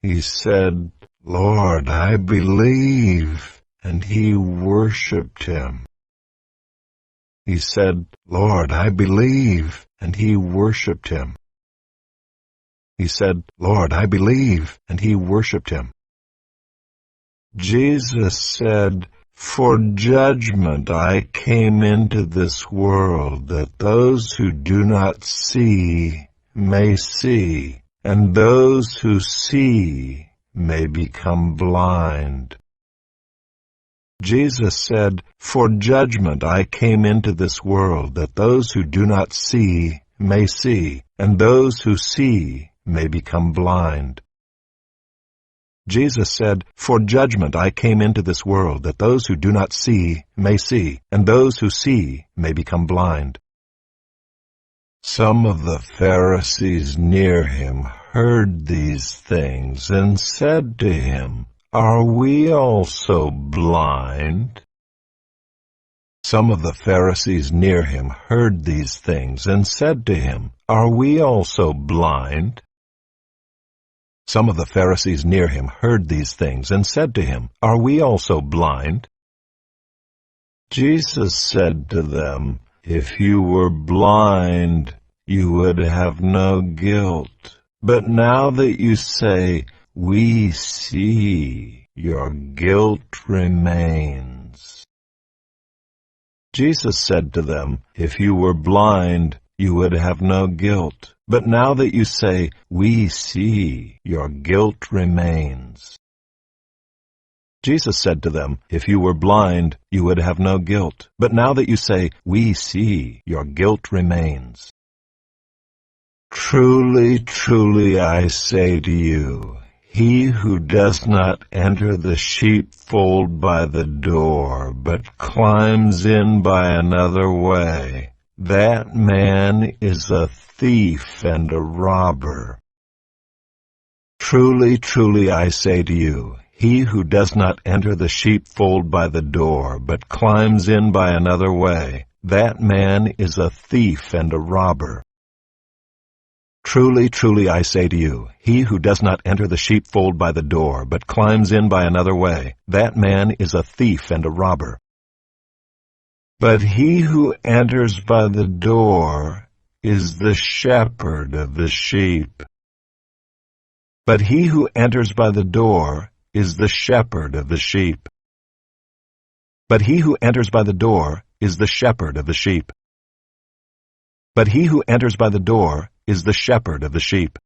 He said, "Lord, I believe," and he worshipped him. He said, "Lord, I believe," and he worshipped him. He said, "Lord, I believe," and he worshipped him. Jesus said, "For judgment I came into this world, that those who do not see may see, and those who see may become blind." Jesus said, "For judgment I came into this world, that those who do not see may see, and those who see may become blind." Jesus said, "For judgment I came into this world, that those who do not see may see, and those who see may become blind." Some of the Pharisees near him heard these things and said to him, "Are we also blind?" Some of the Pharisees near him heard these things and said to him, "Are we also blind?" Some of the Pharisees near him heard these things and said to him, "Are we also blind?" Jesus said to them, "If you were blind, you would have no guilt. But now that you say, 'We see,' your guilt remains." Jesus said to them, "If you were blind, you would have no guilt. But now that you say, 'We see,' your guilt remains." Jesus said to them, "If you were blind, you would have no guilt. But now that you say, 'We see,' your guilt remains." "Truly, truly, I say to you, he who does not enter the sheepfold by the door, but climbs in by another way, that man is a thief and a robber. Truly, truly, I say to you, he who does not enter the sheepfold by the door, but climbs in by another way, that man is a thief and a robber. Truly, truly, I say to you, he who does not enter the sheepfold by the door, but climbs in by another way, that man is a thief and a robber. But he who enters by the door is the shepherd of the sheep. But he who enters by the door is the shepherd of the sheep. But he who enters by the door is the shepherd of the sheep. But he who enters by the door is the shepherd of the sheep.